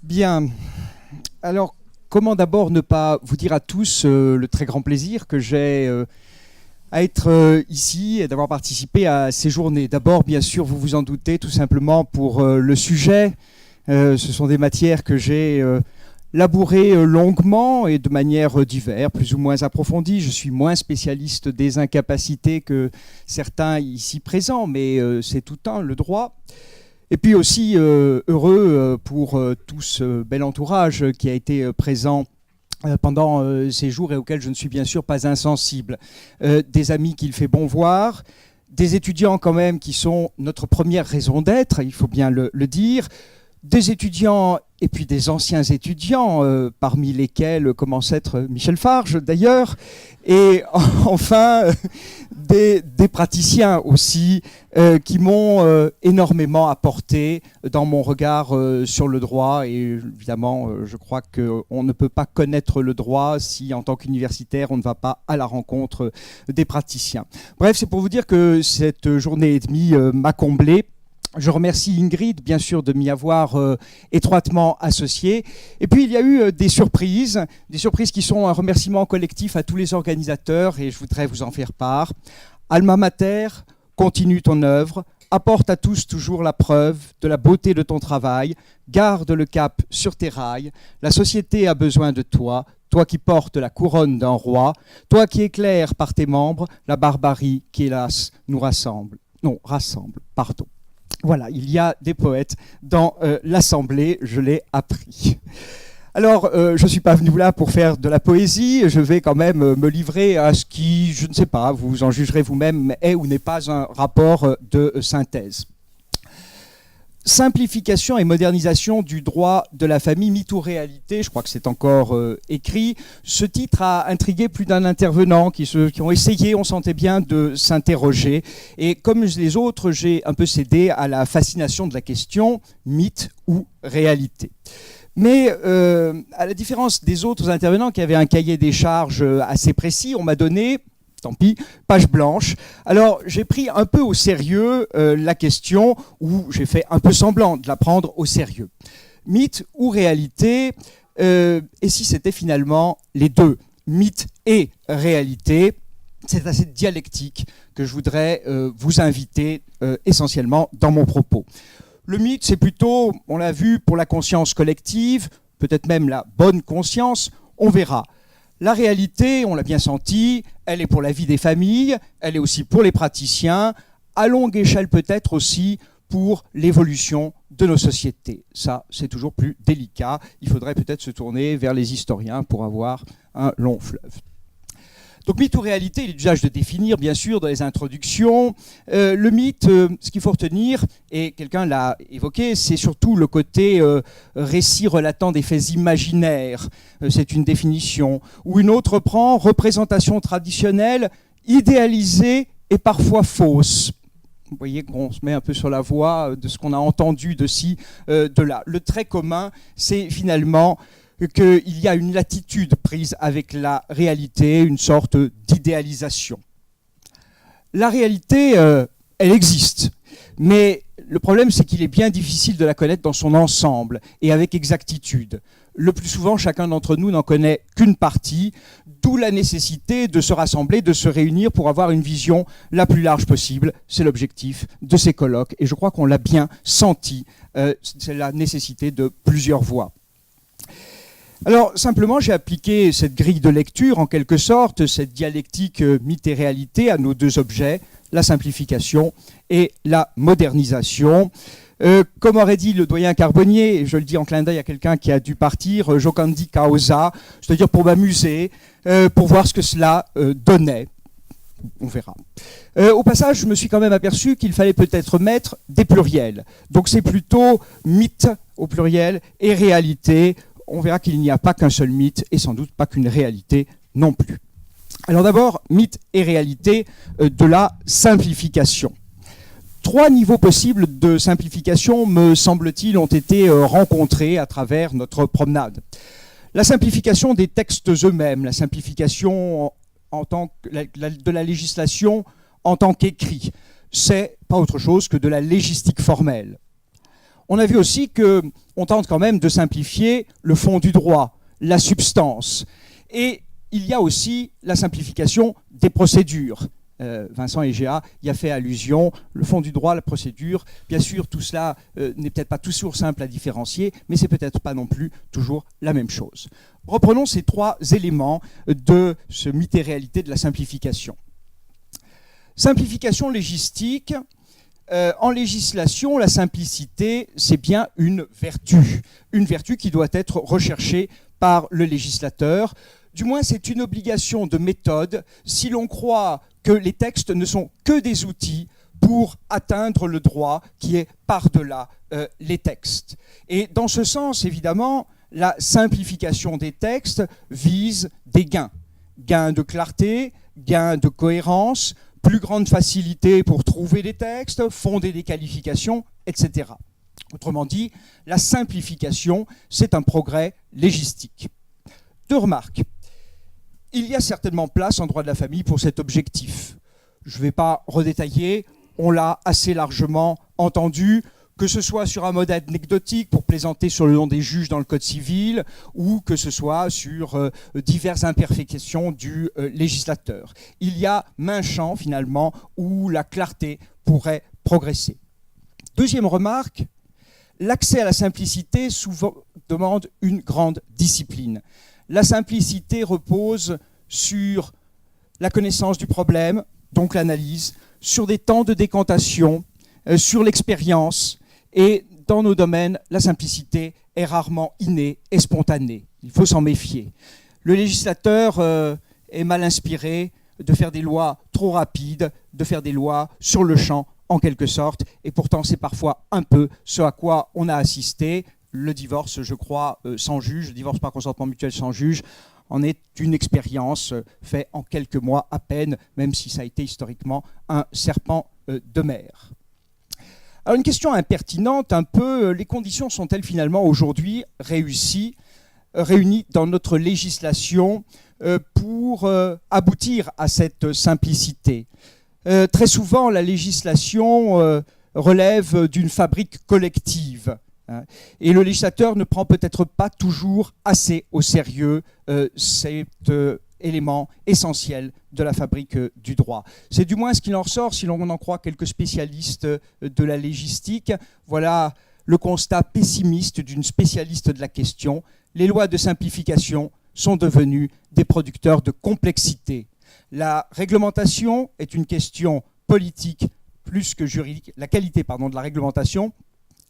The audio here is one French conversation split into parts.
Bien. Alors, comment d'abord ne pas vous dire à tous le très grand plaisir que j'ai à être ici et d'avoir participé à ces journées. D'abord, bien sûr, vous vous en doutez, tout simplement pour le sujet. Ce sont des matières que j'ai labourées longuement et de manière diverse, plus ou moins approfondie. Je suis moins spécialiste des incapacités que certains ici présents, mais c'est tout un le droit. Et puis aussi heureux pour tout ce bel entourage qui a été présent pendant ces jours et auxquels je ne suis bien sûr pas insensible. Des amis qu'il fait bon voir, des étudiants quand même qui sont notre première raison d'être, il faut bien le dire, des étudiants et puis des anciens étudiants, parmi lesquels commence à être Michel Farge d'ailleurs, et enfin des praticiens aussi qui m'ont énormément apporté dans mon regard sur le droit. Et évidemment, je crois qu'on ne peut pas connaître le droit si en tant qu'universitaire on ne va pas à la rencontre des praticiens. Bref, c'est pour vous dire que cette journée et demie m'a comblé. Je remercie Ingrid, bien sûr, de m'y avoir étroitement associé. Et puis, il y a eu des surprises qui sont un remerciement collectif à tous les organisateurs, et je voudrais vous en faire part. Alma Mater, continue ton œuvre, apporte à tous toujours la preuve de la beauté de ton travail, garde le cap sur tes rails, la société a besoin de toi, toi qui portes la couronne d'un roi, toi qui éclaires par tes membres la barbarie qui, hélas, nous rassemble. Non, rassemble, pardon. Voilà, il y a des poètes dans l'Assemblée, je l'ai appris. Alors, je ne suis pas venu là pour faire de la poésie, je vais quand même me livrer à ce qui, je ne sais pas, vous en jugerez vous-même, est ou n'est pas un rapport de synthèse. Simplification et modernisation du droit de la famille, mythe ou réalité, je crois que c'est encore écrit. Ce titre a intrigué plus d'un intervenant qui ont essayé, on sentait bien, de s'interroger. Et comme les autres, j'ai un peu cédé à la fascination de la question, mythe ou réalité. Mais à la différence des autres intervenants qui avaient un cahier des charges assez précis, on m'a donné, tant pis, page blanche. Alors, j'ai pris un peu au sérieux la question, ou j'ai fait un peu semblant de la prendre au sérieux. Mythe ou réalité, et si c'était finalement les deux, mythe et réalité, c'est à cette dialectique que je voudrais vous inviter essentiellement dans mon propos. Le mythe, c'est plutôt, on l'a vu, pour la conscience collective, peut-être même la bonne conscience, on verra. La réalité, on l'a bien senti, elle est pour la vie des familles, elle est aussi pour les praticiens, à longue échelle peut-être aussi pour l'évolution de nos sociétés. Ça, c'est toujours plus délicat. Il faudrait peut-être se tourner vers les historiens pour avoir un long fleuve. Donc mythe ou réalité, il est d'usage de définir, bien sûr, dans les introductions. Le mythe, ce qu'il faut retenir, et quelqu'un l'a évoqué, c'est surtout le côté récit relatant des faits imaginaires. C'est une définition. Ou une autre prend représentation traditionnelle, idéalisée et parfois fausse. Vous voyez qu'on se met un peu sur la voie de ce qu'on a entendu de ci, de là. Le trait commun, c'est finalement qu'il y a une latitude prise avec la réalité, une sorte d'idéalisation. La réalité, elle existe, mais le problème, c'est qu'il est bien difficile de la connaître dans son ensemble et avec exactitude. Le plus souvent, chacun d'entre nous n'en connaît qu'une partie, d'où la nécessité de se rassembler, de se réunir pour avoir une vision la plus large possible. C'est l'objectif de ces colloques, et je crois qu'on l'a bien senti, c'est la nécessité de plusieurs voix. Alors, simplement, j'ai appliqué cette grille de lecture, en quelque sorte, cette dialectique mythe et réalité à nos deux objets, la simplification et la modernisation. Comme aurait dit le doyen Carbonnier, et je le dis en clin d'œil à quelqu'un qui a dû partir, jocandi causa, c'est-à-dire pour m'amuser, pour voir ce que cela donnait. On verra. Au passage, je me suis quand même aperçu qu'il fallait peut-être mettre des pluriels. Donc c'est plutôt mythe au pluriel et réalité. On verra qu'il n'y a pas qu'un seul mythe et sans doute pas qu'une réalité non plus. Alors d'abord, mythe et réalité de la simplification. 3 niveaux possibles de simplification, me semble-t-il, ont été rencontrés à travers notre promenade. La simplification des textes eux-mêmes, la simplification de la législation en tant qu'écrit, c'est pas autre chose que de la légistique formelle. On a vu aussi qu'on tente quand même de simplifier le fond du droit, la substance. Et il y a aussi la simplification des procédures. Vincent Egea y a fait allusion, le fond du droit, la procédure. Bien sûr, tout cela n'est peut-être pas toujours simple à différencier, mais c'est peut-être pas non plus toujours la même chose. Reprenons ces 3 éléments de ce mythe et réalité de la simplification. Simplification légistique. En législation, la simplicité, c'est bien une vertu qui doit être recherchée par le législateur. Du moins, c'est une obligation de méthode si l'on croit que les textes ne sont que des outils pour atteindre le droit qui est par-delà les textes. Et dans ce sens, évidemment, la simplification des textes vise des gains. Gains de clarté, gains de cohérence, plus grande facilité pour trouver des textes, fonder des qualifications, etc. Autrement dit, la simplification, c'est un progrès légistique. 2 remarques. Il y a certainement place en droit de la famille pour cet objectif. Je ne vais pas redétailler, on l'a assez largement entendu, que ce soit sur un mode anecdotique pour plaisanter sur le nom des juges dans le Code civil, ou que ce soit sur diverses imperfections du législateur. Il y a maint champ, finalement, où la clarté pourrait progresser. 2e remarque, l'accès à la simplicité souvent demande une grande discipline. La simplicité repose sur la connaissance du problème, donc l'analyse, sur des temps de décantation, sur l'expérience. Et dans nos domaines, la simplicité est rarement innée et spontanée. Il faut s'en méfier. Le législateur est mal inspiré de faire des lois trop rapides, de faire des lois sur le champ, en quelque sorte. Et pourtant, c'est parfois un peu ce à quoi on a assisté. Le divorce, je crois, sans juge, le divorce par consentement mutuel sans juge, en est une expérience faite en quelques mois à peine, même si ça a été historiquement un serpent de mer. Alors une question impertinente, un peu, les conditions sont-elles finalement aujourd'hui réunies dans notre législation pour aboutir à cette simplicité? Très souvent, la législation relève d'une fabrique collective. Et le législateur ne prend peut-être pas toujours assez au sérieux cet élément essentiel de la fabrique du droit. C'est du moins ce qu'il en ressort si l'on en croit quelques spécialistes de la légistique. Voilà le constat pessimiste d'une spécialiste de la question. Les lois de simplification sont devenues des producteurs de complexité. La réglementation est une question politique plus que juridique. La qualité, de la réglementation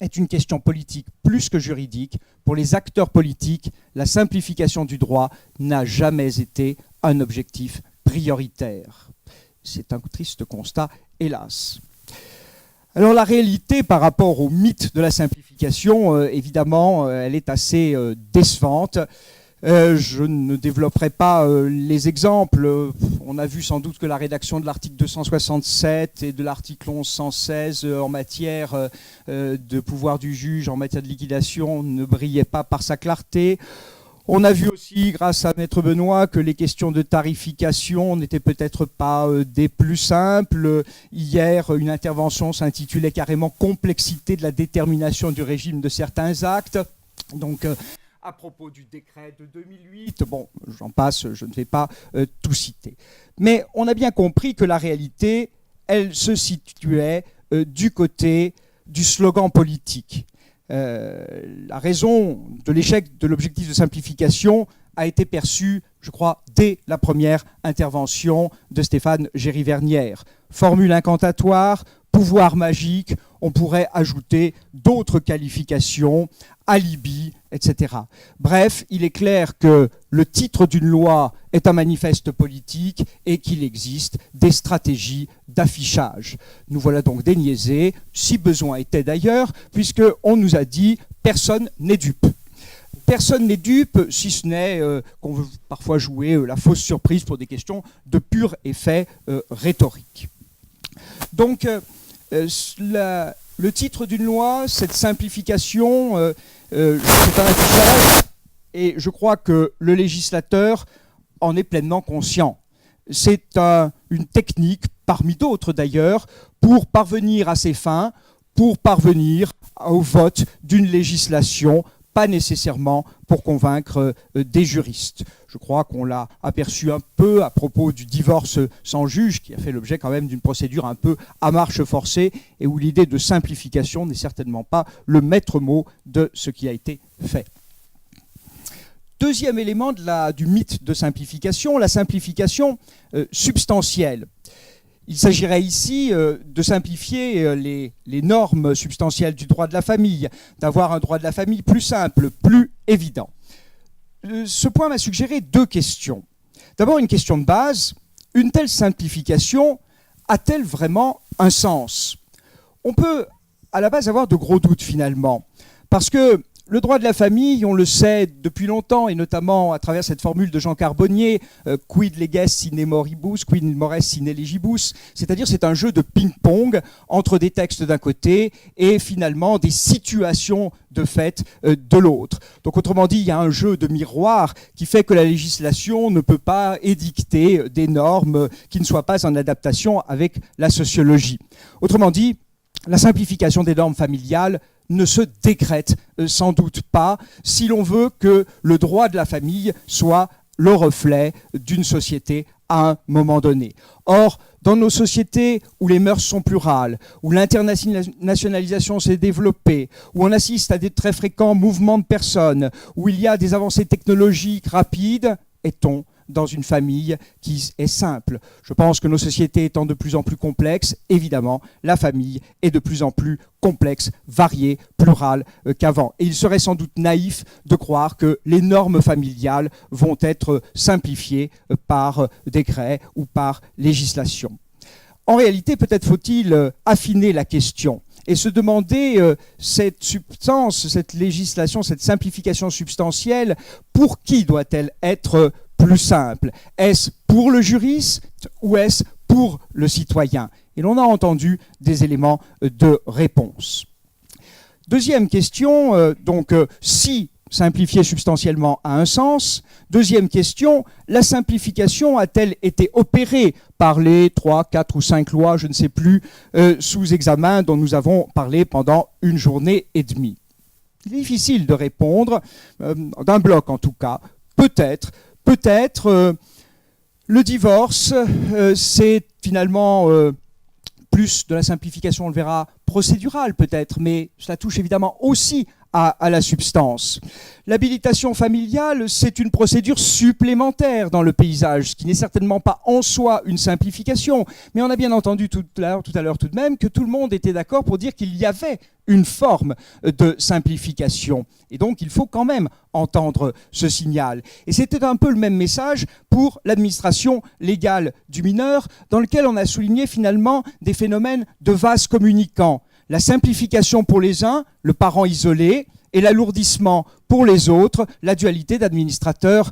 est une question politique plus que juridique. Pour les acteurs politiques, la simplification du droit n'a jamais été un objectif prioritaire. C'est un triste constat, hélas. Alors la réalité par rapport au mythe de la simplification, évidemment, elle est assez décevante. Je ne développerai pas les exemples. On a vu sans doute que la rédaction de l'article 267 et de l'article 1116 en matière de pouvoir du juge, en matière de liquidation, ne brillait pas par sa clarté. On a vu aussi, grâce à Maître Benoît, que les questions de tarification n'étaient peut-être pas des plus simples. Hier, une intervention s'intitulait carrément « Complexité de la détermination du régime de certains actes ». Donc, à propos du décret de 2008, bon, j'en passe, je ne vais pas tout citer. Mais on a bien compris que la réalité, elle se situait du côté du slogan politique. La raison de l'échec de l'objectif de simplification a été perçue, je crois, dès la première intervention de Stéphane Géry-Vernière. Formule incantatoire, pouvoir magique, on pourrait ajouter d'autres qualifications, alibi, etc. Bref, il est clair que le titre d'une loi est un manifeste politique et qu'il existe des stratégies d'affichage. Nous voilà donc déniaisés, si besoin était d'ailleurs, puisqu'on nous a dit « personne n'est dupe ». Personne n'est dupe, si ce n'est qu'on veut parfois jouer la fausse surprise pour des questions de pur effet rhétorique. Donc, le titre d'une loi, cette simplification, c'est un affichage, et je crois que le législateur en est pleinement conscient. C'est une technique, parmi d'autres d'ailleurs, pour parvenir à ses fins, pour parvenir au vote d'une législation, pas nécessairement pour convaincre des juristes. Je crois qu'on l'a aperçu un peu à propos du divorce sans juge, qui a fait l'objet quand même d'une procédure un peu à marche forcée, et où l'idée de simplification n'est certainement pas le maître mot de ce qui a été fait. Deuxième élément du mythe de simplification, la simplification substantielle. Il s'agirait ici de simplifier les normes substantielles du droit de la famille, d'avoir un droit de la famille plus simple, plus évident. Ce point m'a suggéré deux questions. D'abord, une question de base. Une telle simplification a-t-elle vraiment un sens? On peut, à la base, avoir de gros doutes finalement. Parce que le droit de la famille, on le sait depuis longtemps, et notamment à travers cette formule de Jean Carbonnier, quid leges sine moribus, quid mores sine legibus, c'est-à-dire c'est un jeu de ping-pong entre des textes d'un côté et finalement des situations de fait de l'autre. Donc autrement dit, il y a un jeu de miroir qui fait que la législation ne peut pas édicter des normes qui ne soient pas en adaptation avec la sociologie. Autrement dit, la simplification des normes familiales ne se décrète sans doute pas si l'on veut que le droit de la famille soit le reflet d'une société à un moment donné. Or, dans nos sociétés où les mœurs sont plurales, où l'internationalisation s'est développée, où on assiste à des très fréquents mouvements de personnes, où il y a des avancées technologiques rapides, est-on dans une famille qui est simple? Je pense que nos sociétés étant de plus en plus complexes, évidemment, la famille est de plus en plus complexe, variée, plurale qu'avant. Et il serait sans doute naïf de croire que les normes familiales vont être simplifiées par décret ou par législation. En réalité, peut-être faut-il affiner la question et se demander cette substance, cette législation, cette simplification substantielle, pour qui doit-elle être plus simple? Est-ce pour le juriste ou est-ce pour le citoyen? Et l'on a entendu des éléments de réponse. Deuxième question, si simplifier substantiellement a un sens. Deuxième question, la simplification a-t-elle été opérée par les 3, 4 ou 5 lois, je ne sais plus, sous examen dont nous avons parlé pendant une journée et demie? Il est difficile de répondre, d'un bloc en tout cas. Peut-être, le divorce, c'est finalement plus de la simplification, on le verra, procédurale peut-être, mais cela touche évidemment aussi à la substance. L'habilitation familiale, c'est une procédure supplémentaire dans le paysage, ce qui n'est certainement pas en soi une simplification, mais on a bien entendu tout à l'heure tout de même que tout le monde était d'accord pour dire qu'il y avait une forme de simplification. Et donc il faut quand même entendre ce signal. Et c'était un peu le même message pour l'administration légale du mineur, dans lequel on a souligné finalement des phénomènes de vase communicants. La simplification pour les uns, le parent isolé, et l'alourdissement pour les autres, la dualité d'administrateurs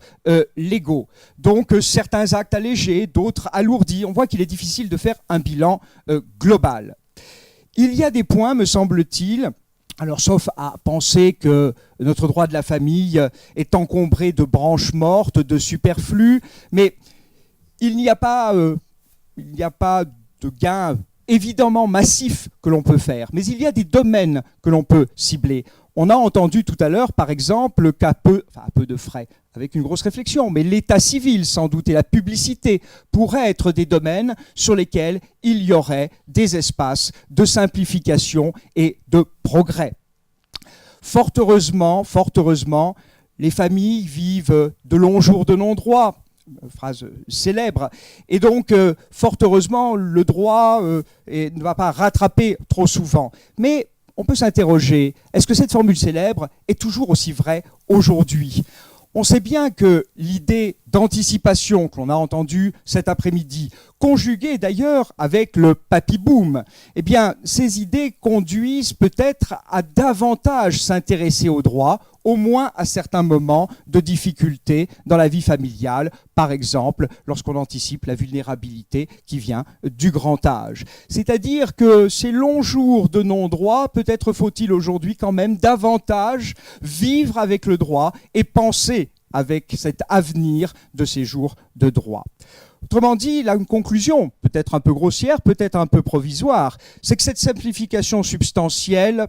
légaux. Donc certains actes allégés, d'autres alourdis. On voit qu'il est difficile de faire un bilan global. Il y a des points, me semble-t-il, alors sauf à penser que notre droit de la famille est encombré de branches mortes, de superflus, mais il n'y a pas de gain évidemment massif que l'on peut faire, mais il y a des domaines que l'on peut cibler. On a entendu tout à l'heure, par exemple, à peu de frais, avec une grosse réflexion, mais l'état civil, sans doute, et la publicité pourraient être des domaines sur lesquels il y aurait des espaces de simplification et de progrès. Fort heureusement, les familles vivent de longs jours de non-droit, phrase célèbre, et donc, fort heureusement, le droit ne va pas rattraper trop souvent. Mais on peut s'interroger, est-ce que cette formule célèbre est toujours aussi vraie aujourd'hui ? On sait bien que l'idée d'anticipation que l'on a entendue cet après-midi, conjuguée d'ailleurs avec le papy-boom, eh bien, ces idées conduisent peut-être à davantage s'intéresser au droit, au moins à certains moments de difficulté dans la vie familiale, par exemple lorsqu'on anticipe la vulnérabilité qui vient du grand âge. C'est-à-dire que ces longs jours de non-droit, peut-être faut-il aujourd'hui quand même davantage vivre avec le droit et penser avec cet avenir de ces jours de droit. Autrement dit, là, une conclusion, peut-être un peu grossière, peut-être un peu provisoire, c'est que cette simplification substantielle,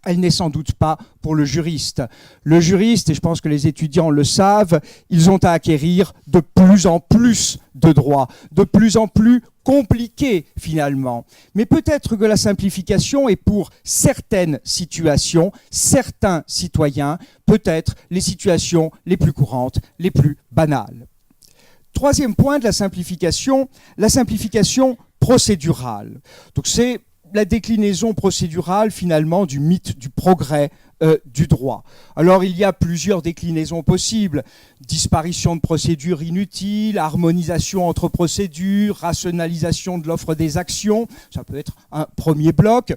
elle n'est sans doute pas pour le juriste. Le juriste, et je pense que les étudiants le savent, ils ont à acquérir de plus en plus de droits, de plus en plus compliqués finalement. Mais peut-être que la simplification est pour certaines situations, certains citoyens, peut-être les situations les plus courantes, les plus banales. Troisième point de la simplification procédurale. Donc c'est la déclinaison procédurale finalement du mythe du progrès du droit. Alors il y a plusieurs déclinaisons possibles. Disparition de procédures inutiles, harmonisation entre procédures, rationalisation de l'offre des actions, ça peut être un premier bloc.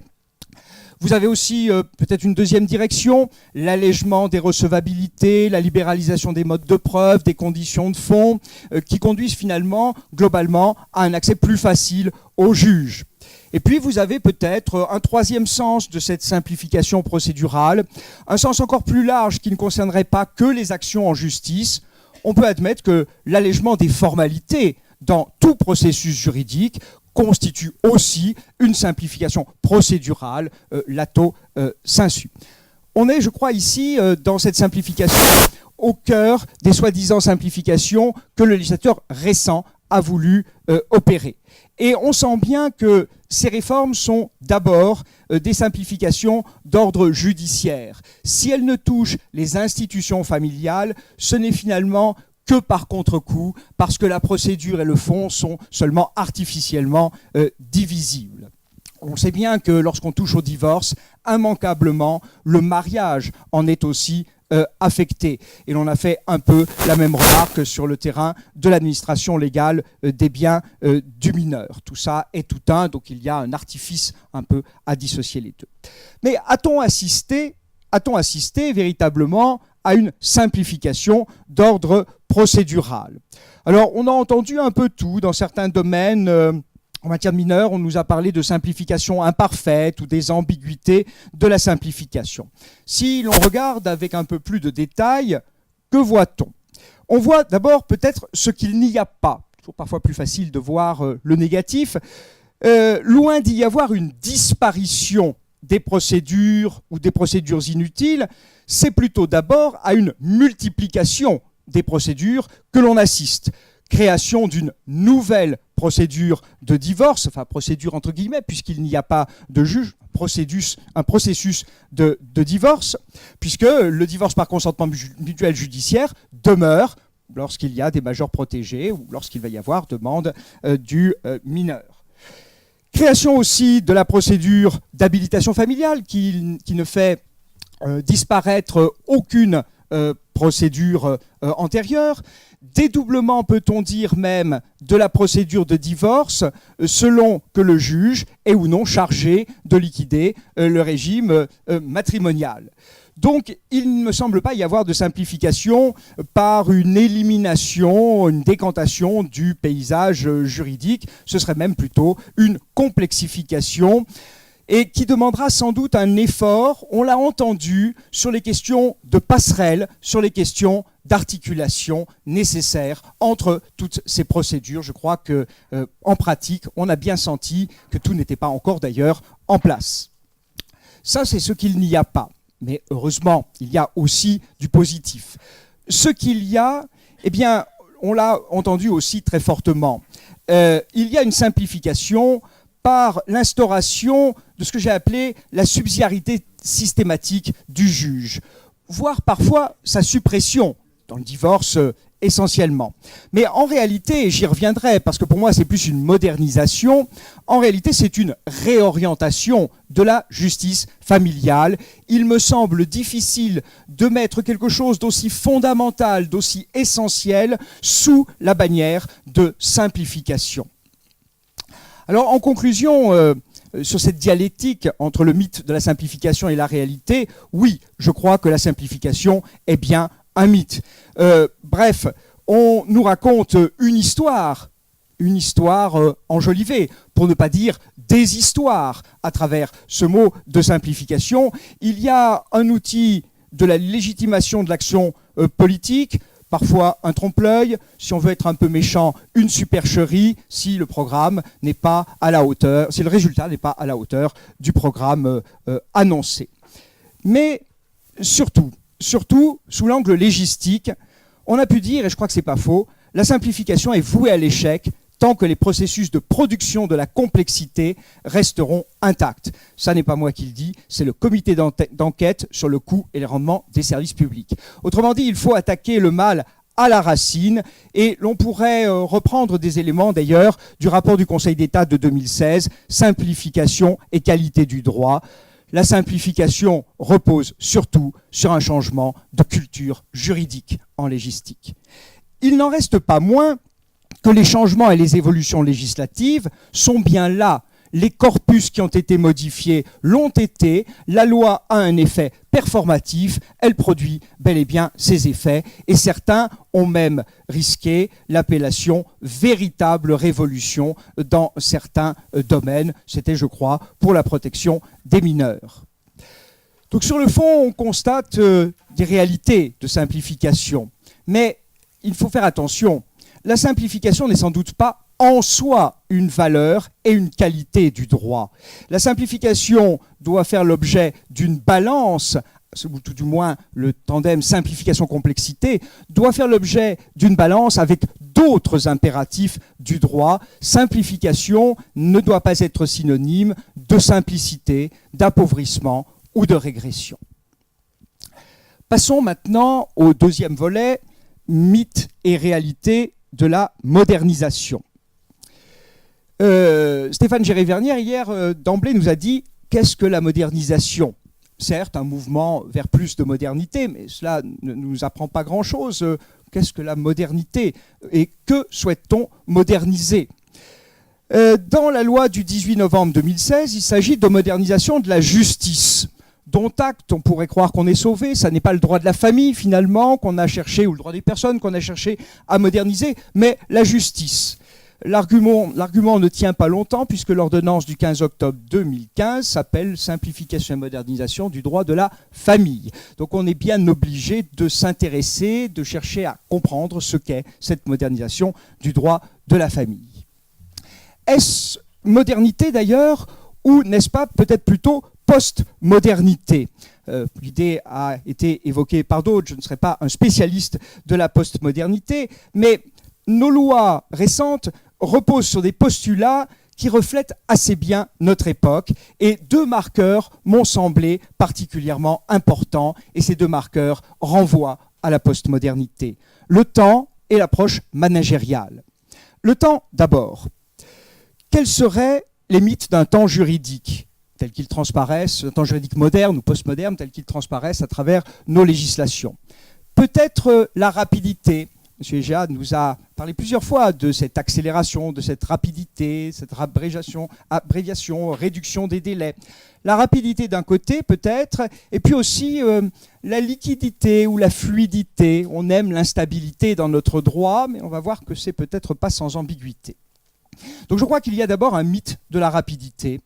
Vous avez aussi peut-être une deuxième direction, l'allègement des recevabilités, la libéralisation des modes de preuve, des conditions de fond, qui conduisent finalement, globalement, à un accès plus facile au juge. Et puis vous avez peut-être un troisième sens de cette simplification procédurale, un sens encore plus large qui ne concernerait pas que les actions en justice. On peut admettre que l'allègement des formalités dans tout processus juridique constitue aussi une simplification procédurale, lato sensu. On est, je crois, ici, dans cette simplification, au cœur des soi-disant simplifications que le législateur récent a voulu opérer. Et on sent bien que ces réformes sont d'abord des simplifications d'ordre judiciaire. Si elles ne touchent les institutions familiales, ce n'est finalement que par contre-coup, parce que la procédure et le fond sont seulement artificiellement divisibles. On sait bien que lorsqu'on touche au divorce, immanquablement, le mariage en est aussi affecté. Et l'on a fait un peu la même remarque sur le terrain de l'administration légale des biens du mineur. Tout ça est tout un, donc il y a un artifice un peu à dissocier les deux. Mais a-t-on assisté véritablement à une simplification d'ordre procédural? Alors, on a entendu un peu tout dans certains domaines. En matière de mineurs, on nous a parlé de simplification imparfaite ou des ambiguïtés de la simplification. Si l'on regarde avec un peu plus de détails, que voit-on? On voit d'abord peut-être ce qu'il n'y a pas. C'est toujours parfois plus facile de voir le négatif. Loin d'y y avoir une disparition des procédures ou des procédures inutiles, c'est plutôt d'abord à une multiplication des procédures que l'on assiste. Création d'une nouvelle procédure de divorce, enfin procédure entre guillemets, puisqu'il n'y a pas de juge, un processus de divorce, puisque le divorce par consentement mutuel judiciaire demeure lorsqu'il y a des majeurs protégés ou lorsqu'il va y avoir demande du mineur. Création aussi de la procédure d'habilitation familiale qui ne fait disparaître aucune procédure antérieure. Dédoublement, peut-on dire même, de la procédure de divorce selon que le juge est ou non chargé de liquider le régime matrimonial. Donc, il ne me semble pas y avoir de simplification par une élimination, une décantation du paysage juridique. Ce serait même plutôt une complexification et qui demandera sans doute un effort, on l'a entendu, sur les questions de passerelle, sur les questions d'articulation nécessaires entre toutes ces procédures. Je crois qu'en pratique, on a bien senti que tout n'était pas encore d'ailleurs en place. Ça, c'est ce qu'il n'y a pas. Mais heureusement, il y a aussi du positif. Ce qu'il y a, eh bien, on l'a entendu aussi très fortement. Il y a une simplification par l'instauration de ce que j'ai appelé la subsidiarité systématique du juge, voire parfois sa suppression dans le divorce essentiellement. Mais en réalité, et j'y reviendrai parce que pour moi c'est plus une modernisation, en réalité c'est une réorientation de la justice familiale. Il me semble difficile de mettre quelque chose d'aussi fondamental, d'aussi essentiel sous la bannière de simplification. Alors en conclusion, sur cette dialectique entre le mythe de la simplification et la réalité, oui, je crois que la simplification est bien un mythe. Bref, on nous raconte une histoire enjolivée, pour ne pas dire des histoires à travers ce mot de simplification. Il y a un outil de la légitimation de l'action politique, parfois un trompe-l'œil, si on veut être un peu méchant, une supercherie, si le programme n'est pas à la hauteur, si le résultat n'est pas à la hauteur du programme annoncé. Mais surtout, sous l'angle légistique, on a pu dire, et je crois que ce n'est pas faux, la simplification est vouée à l'échec tant que les processus de production de la complexité resteront intacts. Ça n'est pas moi qui le dis, c'est le comité d'enquête sur le coût et les rendements des services publics. Autrement dit, il faut attaquer le mal à la racine, et l'on pourrait reprendre des éléments d'ailleurs du rapport du Conseil d'État de 2016, simplification et qualité du droit. La simplification repose surtout sur un changement de culture juridique en légistique. Il n'en reste pas moins que les changements et les évolutions législatives sont bien là. Les corpus qui ont été modifiés l'ont été. La loi a un effet performatif. Elle produit bel et bien ses effets. Et certains ont même risqué l'appellation véritable révolution dans certains domaines. C'était, je crois, pour la protection des mineurs. Donc sur le fond, on constate des réalités de simplification. Mais il faut faire attention. La simplification n'est sans doute pas en soi une valeur et une qualité du droit. La simplification doit faire l'objet d'une balance, ou tout du moins le tandem simplification-complexité, doit faire l'objet d'une balance avec d'autres impératifs du droit. Simplification ne doit pas être synonyme de simplicité, d'appauvrissement ou de régression. Passons maintenant au deuxième volet, mythe et réalité de la modernisation. Stéphane Géry-Vernière, hier, d'emblée, nous a dit « Qu'est-ce que la modernisation ?» Certes, un mouvement vers plus de modernité, mais cela ne nous apprend pas grand-chose. Qu'est-ce que la modernité? Et que souhaite-t-on moderniser? Dans la loi du 18 novembre 2016, il s'agit de modernisation de la justice. Dont acte, on pourrait croire qu'on est sauvé, ça n'est pas le droit de la famille finalement qu'on a cherché, ou le droit des personnes qu'on a cherché à moderniser, mais la justice. L'argument ne tient pas longtemps puisque l'ordonnance du 15 octobre 2015 s'appelle « Simplification et modernisation du droit de la famille ». Donc on est bien obligé de s'intéresser, de chercher à comprendre ce qu'est cette modernisation du droit de la famille. Est-ce modernité d'ailleurs, ou n'est-ce pas peut-être plutôt post-modernité? L'idée a été évoquée par d'autres, je ne serai pas un spécialiste de la post-modernité, mais nos lois récentes reposent sur des postulats qui reflètent assez bien notre époque, et deux marqueurs m'ont semblé particulièrement importants, et ces deux marqueurs renvoient à la post-modernité. Le temps et l'approche managériale. Le temps d'abord. Quels seraient les mythes d'un temps juridique tels qu'ils transparaissent, un temps juridique moderne ou postmoderne, tels qu'ils transparaissent à travers nos législations? Peut-être la rapidité. M. Egea nous a parlé plusieurs fois de cette accélération, de cette rapidité, cette abréviation, réduction des délais. La rapidité d'un côté peut-être, et puis aussi la liquidité ou la fluidité. On aime l'instabilité dans notre droit, mais on va voir que c'est peut-être pas sans ambiguïté. Donc je crois qu'il y a d'abord un mythe de la rapidité.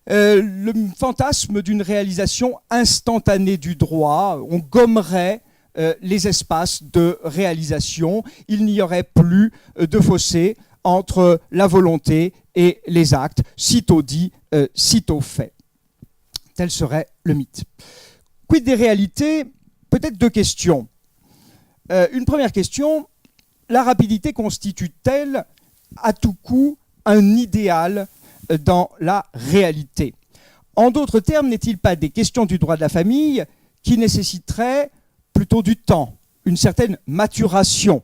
Le fantasme d'une réalisation instantanée du droit, on gommerait les espaces de réalisation, il n'y aurait plus de fossé entre la volonté et les actes, sitôt dit, sitôt fait. Tel serait le mythe. Quid des réalités? Peut-être deux questions. Une première question, la rapidité constitue-t-elle à tout coup un idéal dans la réalité? En d'autres termes, n'est-il pas des questions du droit de la famille qui nécessiteraient plutôt du temps, une certaine maturation?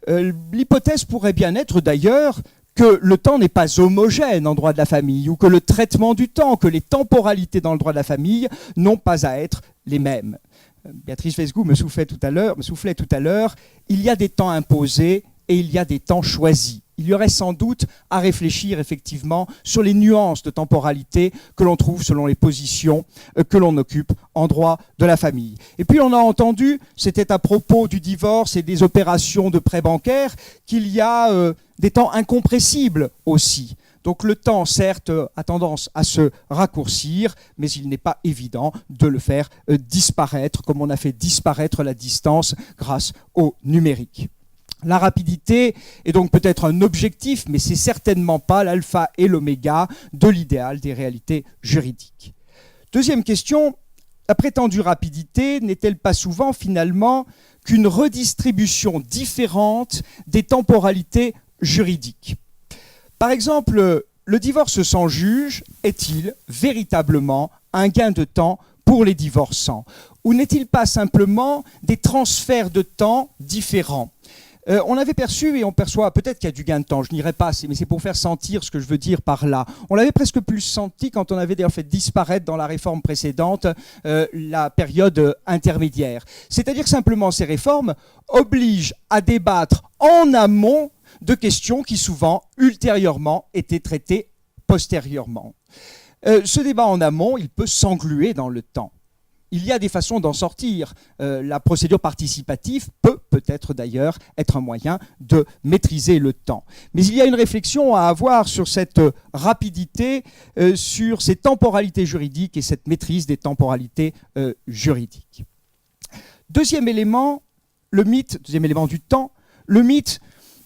L'hypothèse pourrait bien être d'ailleurs que le temps n'est pas homogène en droit de la famille, ou que le traitement du temps, que les temporalités dans le droit de la famille n'ont pas à être les mêmes. Béatrice Vesgout me soufflait tout à l'heure, il y a des temps imposés et il y a des temps choisis. Il y aurait sans doute à réfléchir effectivement sur les nuances de temporalité que l'on trouve selon les positions que l'on occupe en droit de la famille. Et puis on a entendu, c'était à propos du divorce et des opérations de prêt bancaire, qu'il y a des temps incompressibles aussi. Donc le temps, certes, a tendance à se raccourcir, mais il n'est pas évident de le faire disparaître, comme on a fait disparaître la distance grâce au numérique. La rapidité est donc peut-être un objectif, mais c'est certainement pas l'alpha et l'oméga de l'idéal des réalités juridiques. Deuxième question, la prétendue rapidité n'est-elle pas souvent finalement qu'une redistribution différente des temporalités juridiques? Par exemple, le divorce sans juge est-il véritablement un gain de temps pour les divorçants? Ou n'est-il pas simplement des transferts de temps différents? On avait perçu, et on perçoit, peut-être qu'il y a du gain de temps, je n'irai pas, mais c'est pour faire sentir ce que je veux dire par là. On l'avait presque plus senti quand on avait d'ailleurs fait disparaître dans la réforme précédente la période intermédiaire. C'est-à-dire que simplement ces réformes obligent à débattre en amont de questions qui souvent, ultérieurement, étaient traitées postérieurement. Ce débat en amont, il peut s'engluer dans le temps. Il y a des façons d'en sortir. La procédure participative peut-être d'ailleurs être un moyen de maîtriser le temps. Mais il y a une réflexion à avoir sur cette rapidité, sur ces temporalités juridiques et cette maîtrise des temporalités juridiques. Deuxième élément, deuxième élément du temps, le mythe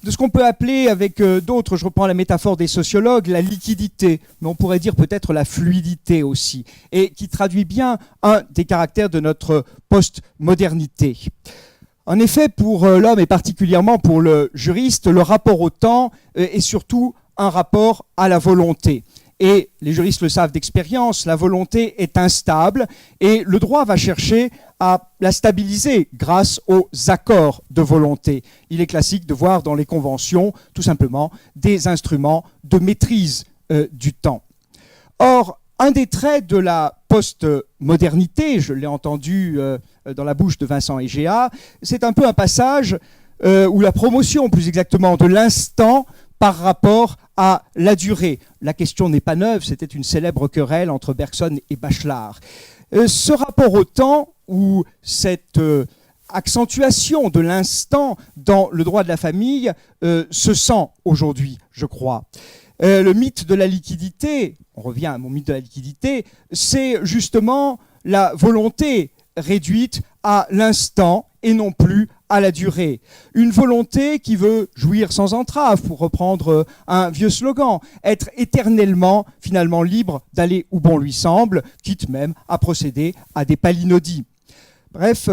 de ce qu'on peut appeler avec d'autres, je reprends la métaphore des sociologues, la liquidité, mais on pourrait dire peut-être la fluidité aussi, et qui traduit bien un des caractères de notre postmodernité. En effet, pour l'homme et particulièrement pour le juriste, le rapport au temps est surtout un rapport à la volonté. Et les juristes le savent d'expérience, la volonté est instable et le droit va chercher à la stabiliser grâce aux accords de volonté. Il est classique de voir dans les conventions, tout simplement, des instruments de maîtrise du temps. Or, un des traits de la postmodernité, je l'ai entendu dans la bouche de Vincent Egea, c'est un peu un passage, ou la promotion plus exactement, de l'instant par rapport à la durée. La question n'est pas neuve, c'était une célèbre querelle entre Bergson et Bachelard. Ce rapport au temps, ou cette accentuation de l'instant dans le droit de la famille, se sent aujourd'hui, je crois. Le mythe de la liquidité, on revient à mon mythe de la liquidité, c'est justement la volonté réduite à l'instant et non plus à la durée. Une volonté qui veut jouir sans entrave, pour reprendre un vieux slogan, être éternellement, finalement, libre d'aller où bon lui semble, quitte même à procéder à des palinodies. Bref,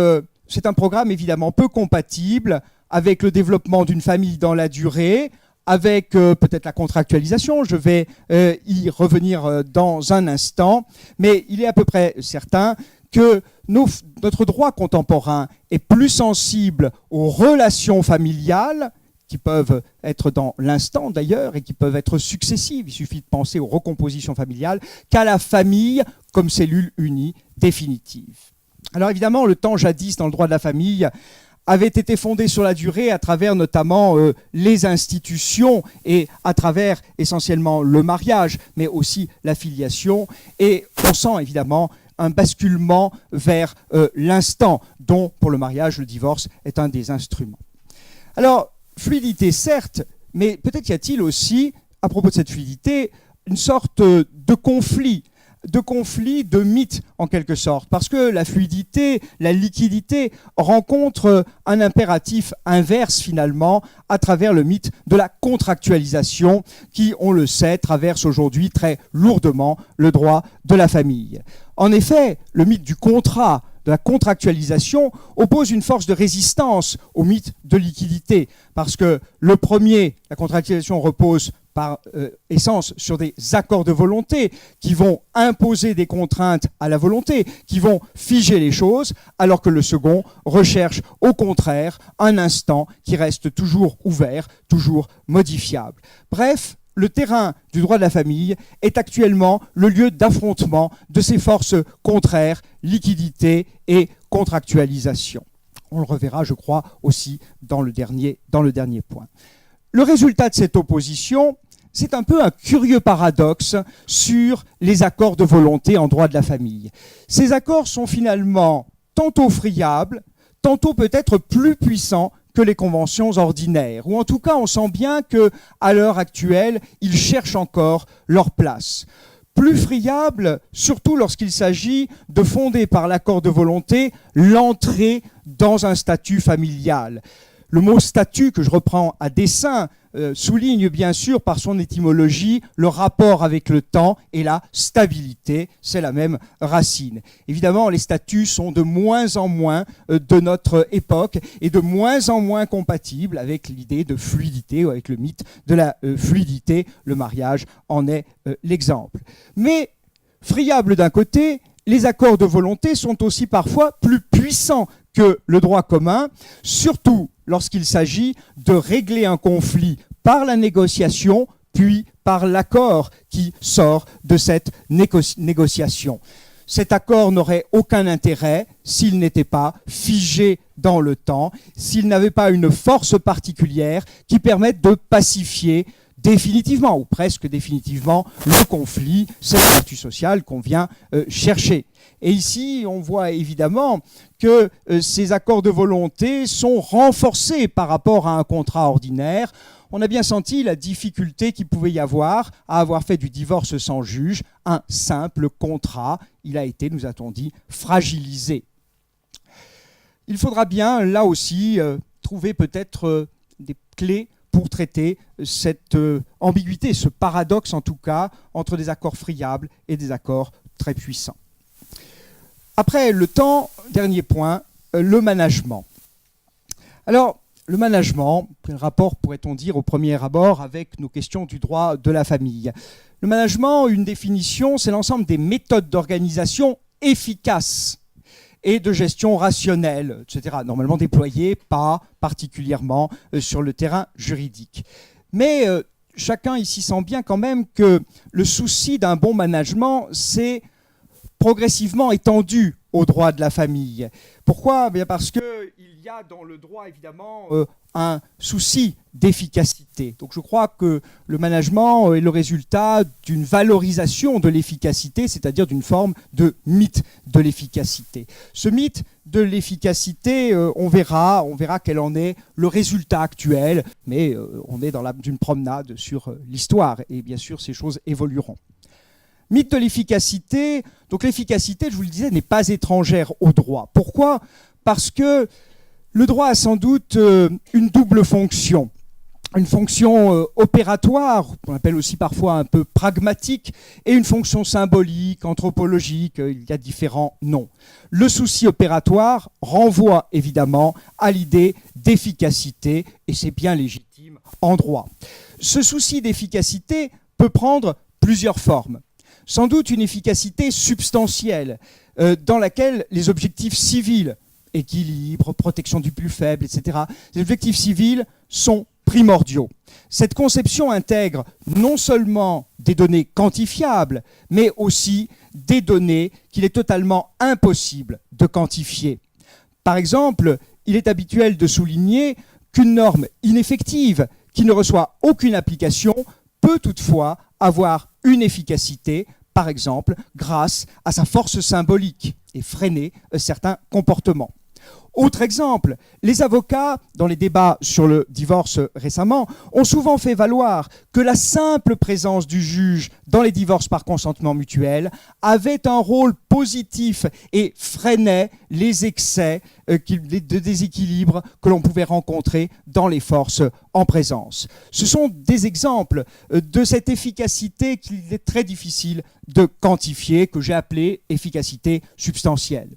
c'est un programme évidemment peu compatible avec le développement d'une famille dans la durée, avec peut-être la contractualisation, je vais y revenir dans un instant, mais il est à peu près certain que notre droit contemporain est plus sensible aux relations familiales, qui peuvent être dans l'instant d'ailleurs, et qui peuvent être successives, il suffit de penser aux recompositions familiales, qu'à la famille comme cellule unie définitive. Alors évidemment, le temps jadis dans le droit de la famille avait été fondé sur la durée à travers notamment les institutions et à travers essentiellement le mariage, mais aussi la filiation. Et on sent évidemment un basculement vers l'instant, dont pour le mariage, le divorce est un des instruments. Alors, fluidité certes, mais peut-être y a-t-il aussi, à propos de cette fluidité, une sorte de conflit, de mythe en quelque sorte, parce que la fluidité, la liquidité rencontre un impératif inverse finalement à travers le mythe de la contractualisation qui, on le sait, traverse aujourd'hui très lourdement le droit de la famille. En effet, le mythe du contrat, de la contractualisation, oppose une force de résistance au mythe de liquidité, parce que le premier, la contractualisation repose par essence sur des accords de volonté qui vont imposer des contraintes à la volonté, qui vont figer les choses, alors que le second recherche au contraire un instant qui reste toujours ouvert, toujours modifiable. Bref, le terrain du droit de la famille est actuellement le lieu d'affrontement de ces forces contraires, liquidité et contractualisation. On le reverra, je crois, aussi dans le dernier point. Le résultat de cette opposition, c'est un peu un curieux paradoxe sur les accords de volonté en droit de la famille. Ces accords sont finalement tantôt friables, tantôt peut-être plus puissants que les conventions ordinaires, ou en tout cas on sent bien qu'à l'heure actuelle, ils cherchent encore leur place. Plus friable, surtout lorsqu'il s'agit de fonder par l'accord de volonté l'entrée dans un statut familial. Le mot statut, que je reprends à dessein, souligne bien sûr par son étymologie le rapport avec le temps et la stabilité, c'est la même racine. Évidemment, les statuts sont de moins en moins de notre époque et de moins en moins compatibles avec l'idée de fluidité ou avec le mythe de la fluidité. Le mariage en est l'exemple. Mais, friables d'un côté, les accords de volonté sont aussi parfois plus puissants que le droit commun, surtout lorsqu'il s'agit de régler un conflit par la négociation, puis par l'accord qui sort de cette négociation. Cet accord n'aurait aucun intérêt s'il n'était pas figé dans le temps, s'il n'avait pas une force particulière qui permette de pacifier définitivement, ou presque définitivement, le conflit, c'est le statut social qu'on vient chercher. Et ici, on voit évidemment que ces accords de volonté sont renforcés par rapport à un contrat ordinaire. On a bien senti la difficulté qu'il pouvait y avoir à avoir fait du divorce sans juge un simple contrat. Il a été, nous a-t-on dit, fragilisé. Il faudra bien, là aussi, trouver peut-être des clés pour traiter cette ambiguïté, ce paradoxe en tout cas, entre des accords friables et des accords très puissants. Après le temps, dernier point, le management. Alors, le management, quel rapport pourrait-on dire au premier abord avec nos questions du droit de la famille? Le management, une définition, c'est l'ensemble des méthodes d'organisation efficaces et de gestion rationnelle, etc., normalement déployées pas particulièrement sur le terrain juridique. Mais chacun ici sent bien quand même que le souci d'un bon management, c'est progressivement étendu au droit de la famille. Pourquoi ? Bien parce qu'il y a dans le droit, évidemment, un souci d'efficacité. Donc je crois que le management est le résultat d'une valorisation de l'efficacité, c'est-à-dire d'une forme de mythe de l'efficacité. Ce mythe de l'efficacité, on verra quel en est le résultat actuel, mais on est dans une promenade sur l'histoire, et bien sûr ces choses évolueront. Mythe de l'efficacité. Donc l'efficacité, je vous le disais, n'est pas étrangère au droit. Pourquoi ? Parce que le droit a sans doute une double fonction. Une fonction opératoire, qu'on appelle aussi parfois un peu pragmatique, et une fonction symbolique, anthropologique, il y a différents noms. Le souci opératoire renvoie évidemment à l'idée d'efficacité, et c'est bien légitime en droit. Ce souci d'efficacité peut prendre plusieurs formes. Sans doute une efficacité substantielle, dans laquelle les objectifs civils, équilibre, protection du plus faible, etc., les objectifs civils sont primordiaux. Cette conception intègre non seulement des données quantifiables, mais aussi des données qu'il est totalement impossible de quantifier. Par exemple, il est habituel de souligner qu'une norme ineffective, qui ne reçoit aucune application, peut toutefois avoir une efficacité, par exemple, grâce à sa force symbolique et freiner certains comportements. Autre exemple, les avocats, dans les débats sur le divorce récemment, ont souvent fait valoir que la simple présence du juge dans les divorces par consentement mutuel avait un rôle positif et freinait les excès de déséquilibre que l'on pouvait rencontrer dans les forces en présence. Ce sont des exemples de cette efficacité qu'il est très difficile de quantifier, que j'ai appelée efficacité substantielle.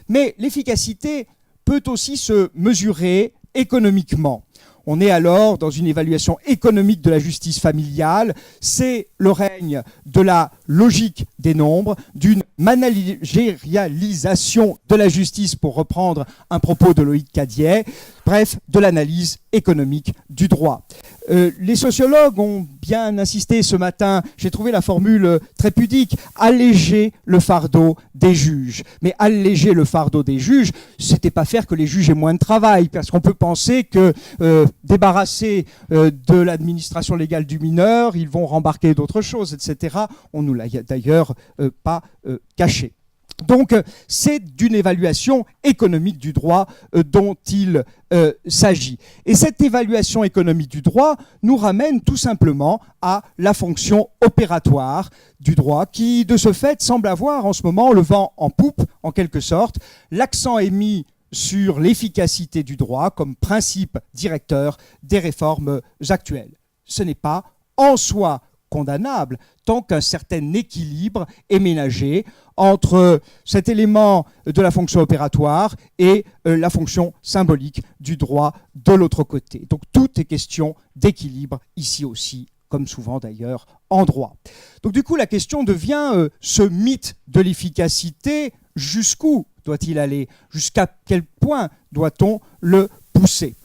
Mais l'efficacité peut aussi se mesurer économiquement. On est alors dans une évaluation économique de la justice familiale. C'est le règne de la logique des nombres, d'une managérialisation de la justice, pour reprendre un propos de Loïc Cadiet, bref, de l'analyse économique du droit. Les sociologues ont bien insisté ce matin, j'ai trouvé la formule très pudique, alléger le fardeau des juges. Mais alléger le fardeau des juges, c'était pas faire que les juges aient moins de travail, parce qu'on peut penser que débarrassés de l'administration légale du mineur, ils vont rembarquer d'autres choses, etc. On nous l'a d'ailleurs pas caché. Donc, c'est d'une évaluation économique du droit dont il s'agit. Et cette évaluation économique du droit nous ramène tout simplement à la fonction opératoire du droit, qui, de ce fait, semble avoir en ce moment le vent en poupe, en quelque sorte. L'accent est mis sur l'efficacité du droit comme principe directeur des réformes actuelles. Ce n'est pas en soi condamnable tant qu'un certain équilibre est ménagé entre cet élément de la fonction opératoire et la fonction symbolique du droit de l'autre côté. Donc tout est question d'équilibre ici aussi, comme souvent d'ailleurs en droit. Donc du coup la question devient ce mythe de l'efficacité, jusqu'où doit-il aller? Jusqu'à quel point doit-on le pousser?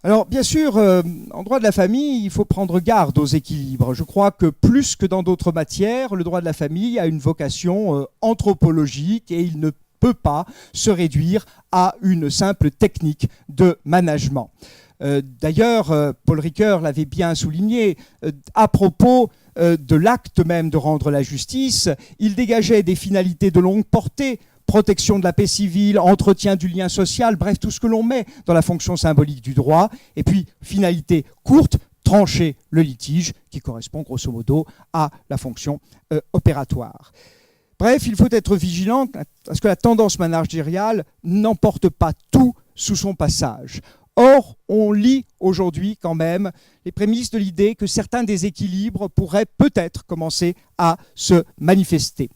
Alors, bien sûr, en droit de la famille, il faut prendre garde aux équilibres. Je crois que plus que dans d'autres matières, le droit de la famille a une vocation anthropologique et il ne peut pas se réduire à une simple technique de management. D'ailleurs, Paul Ricoeur l'avait bien souligné, à propos de l'acte même de rendre la justice, il dégageait des finalités de longue portée, protection de la paix civile, entretien du lien social, bref, tout ce que l'on met dans la fonction symbolique du droit. Et puis, finalité courte, trancher le litige, qui correspond grosso modo à la fonction opératoire. Bref, il faut être vigilant à ce que la tendance managériale n'emporte pas tout sous son passage. Or, on lit aujourd'hui quand même les prémices de l'idée que certains déséquilibres pourraient peut-être commencer à se manifester.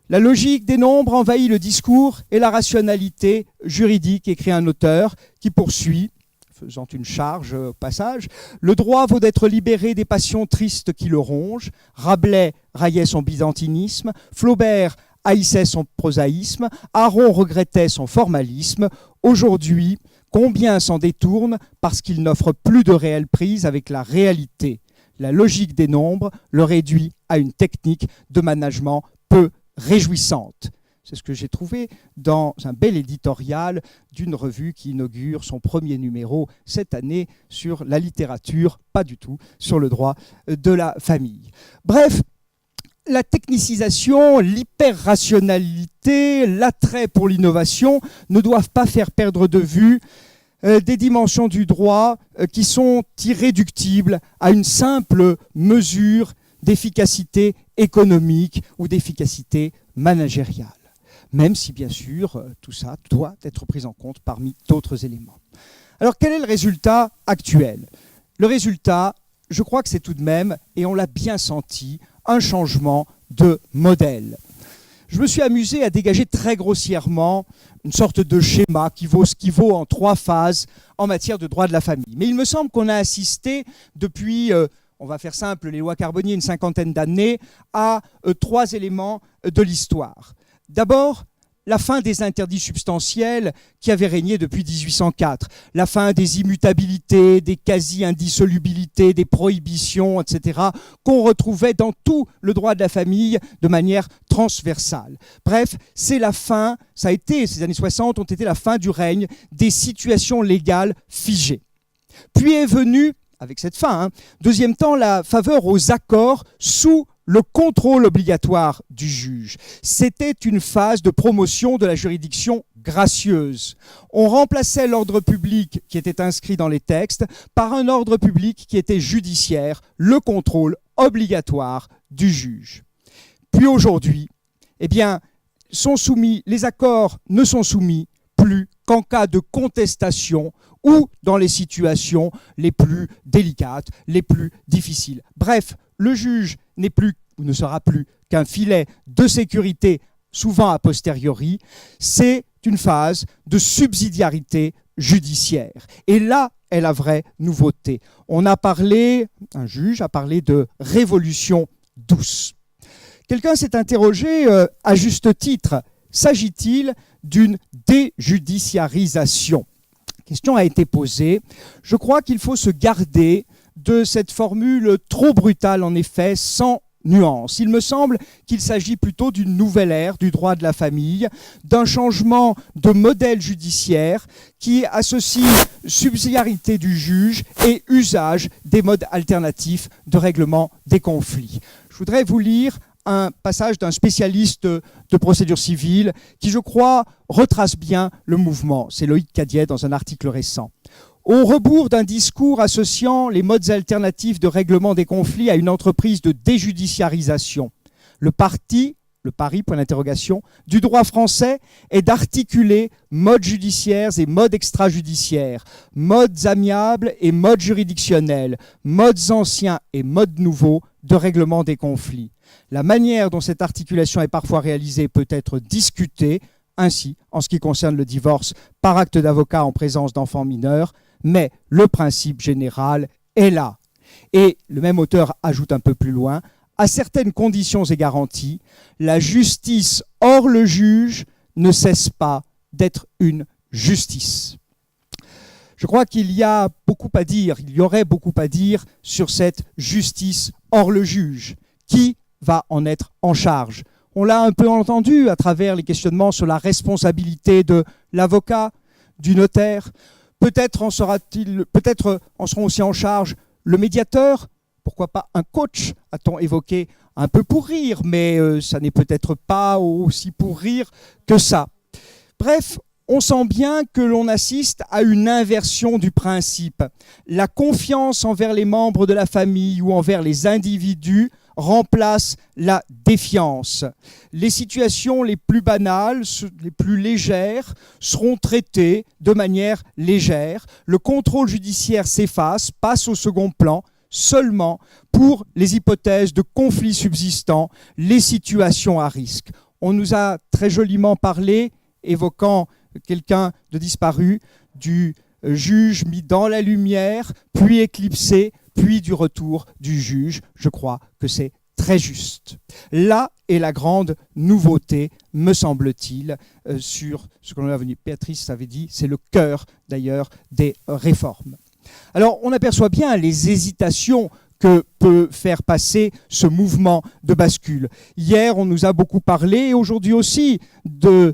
La logique des nombres envahit le discours et la rationalité juridique, écrit un auteur qui poursuit, faisant une charge au passage, « Le droit vaut d'être libéré des passions tristes qui le rongent. Rabelais raillait son byzantinisme, Flaubert haïssait son prosaïsme, Aron regrettait son formalisme. Aujourd'hui, combien s'en détournent parce qu'il n'offre plus de réelle prise avec la réalité. La logique des nombres le réduit à une technique de management peu réjouissante. » C'est ce que j'ai trouvé dans un bel éditorial d'une revue qui inaugure son premier numéro cette année sur la littérature, pas du tout sur le droit de la famille. Bref, la technicisation, l'hyper-rationalité, l'attrait pour l'innovation ne doivent pas faire perdre de vue des dimensions du droit qui sont irréductibles à une simple mesure d'efficacité économique ou d'efficacité managériale. Même si, bien sûr, tout ça doit être pris en compte parmi d'autres éléments. Alors, quel est le résultat actuel? Le résultat, je crois que c'est tout de même, et on l'a bien senti, un changement de modèle. Je me suis amusé à dégager très grossièrement une sorte de schéma qui vaut ce qui vaut en 3 phases en matière de droit de la famille. Mais il me semble qu'on a assisté depuis, on va faire simple, les lois Carbonnier, une 50aine d'années, à 3 éléments de l'histoire. D'abord, la fin des interdits substantiels qui avaient régné depuis 1804, la fin des immutabilités, des quasi-indissolubilités, des prohibitions, etc., qu'on retrouvait dans tout le droit de la famille de manière transversale. Bref, c'est la fin, ça a été, ces années 60 ont été la fin du règne des situations légales figées. Puis est venue, avec cette fin, deuxième temps, la faveur aux accords sous le contrôle obligatoire du juge. C'était une phase de promotion de la juridiction gracieuse. On remplaçait l'ordre public qui était inscrit dans les textes par un ordre public qui était judiciaire, le contrôle obligatoire du juge. Puis aujourd'hui, eh bien, les accords ne sont soumis plus qu'en cas de contestation ou dans les situations les plus délicates, les plus difficiles. Bref, le juge n'est plus ou ne sera plus qu'un filet de sécurité, souvent a posteriori. C'est une phase de subsidiarité judiciaire. Et là est la vraie nouveauté. Un juge a parlé de révolution douce. Quelqu'un s'est interrogé à juste titre, s'agit-il d'une déjudiciarisation? La question a été posée. Je crois qu'il faut se garder de cette formule trop brutale, en effet, sans nuance. Il me semble qu'il s'agit plutôt d'une nouvelle ère du droit de la famille, d'un changement de modèle judiciaire qui associe subsidiarité du juge et usage des modes alternatifs de règlement des conflits. Je voudrais vous lire un passage d'un spécialiste de procédure civile qui, je crois, retrace bien le mouvement. C'est Loïc Cadiet dans un article récent. Au rebours d'un discours associant les modes alternatifs de règlement des conflits à une entreprise de déjudiciarisation, le parti le pari, point d'interrogation, du droit français est d'articuler modes judiciaires et modes extrajudiciaires, modes amiables et modes juridictionnels, modes anciens et modes nouveaux de règlement des conflits. La manière dont cette articulation est parfois réalisée peut être discutée, ainsi en ce qui concerne le divorce par acte d'avocat en présence d'enfants mineurs, mais le principe général est là. Et le même auteur ajoute un peu plus loin, à certaines conditions et garanties, la justice hors le juge ne cesse pas d'être une justice. Je crois qu'il y a beaucoup à dire, il y aurait beaucoup à dire sur cette justice hors le juge. Qui va en être en charge? On l'a un peu entendu à travers les questionnements sur la responsabilité de l'avocat, du notaire. Peut-être en seront aussi en charge le médiateur. Pourquoi pas un coach, a-t-on évoqué un peu pour rire, mais ça n'est peut-être pas aussi pour rire que ça. Bref, on sent bien que l'on assiste à une inversion du principe. La confiance envers les membres de la famille ou envers les individus remplace la défiance. Les situations les plus banales, les plus légères, seront traitées de manière légère. Le contrôle judiciaire s'efface, passe au second plan, seulement pour les hypothèses de conflits subsistants, les situations à risque. On nous a très joliment parlé, évoquant quelqu'un de disparu, du juge mis dans la lumière, puis éclipsé, puis du retour du juge. Je crois que c'est très juste. Là est la grande nouveauté, me semble-t-il, sur ce qu'on a venu. Béatrice avait dit, c'est le cœur d'ailleurs des réformes. Alors, on aperçoit bien les hésitations que peut faire passer ce mouvement de bascule. Hier, on nous a beaucoup parlé, et aujourd'hui aussi, des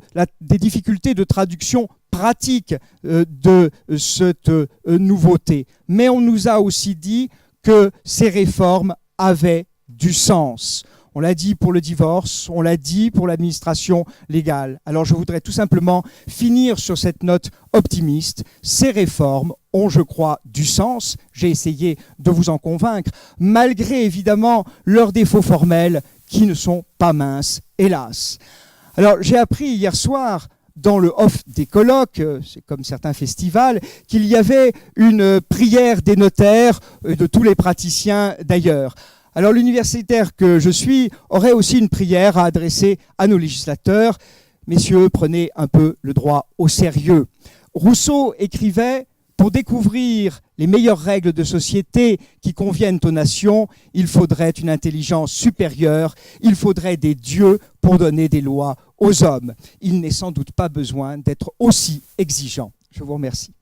difficultés de traduction pratique de cette nouveauté. Mais on nous a aussi dit que ces réformes avaient du sens. On l'a dit pour le divorce, on l'a dit pour l'administration légale. Alors je voudrais tout simplement finir sur cette note optimiste. Ces réformes ont, je crois, du sens. J'ai essayé de vous en convaincre, malgré évidemment leurs défauts formels qui ne sont pas minces, hélas. Alors j'ai appris hier soir, dans le off des colloques, c'est comme certains festivals, qu'il y avait une prière des notaires, de tous les praticiens d'ailleurs. Alors l'universitaire que je suis aurait aussi une prière à adresser à nos législateurs. Messieurs, prenez un peu le droit au sérieux. Rousseau écrivait « Pour découvrir les meilleures règles de société qui conviennent aux nations, il faudrait une intelligence supérieure, il faudrait des dieux pour donner des lois aux hommes. Il n'est sans doute pas besoin d'être aussi exigeant. » Je vous remercie.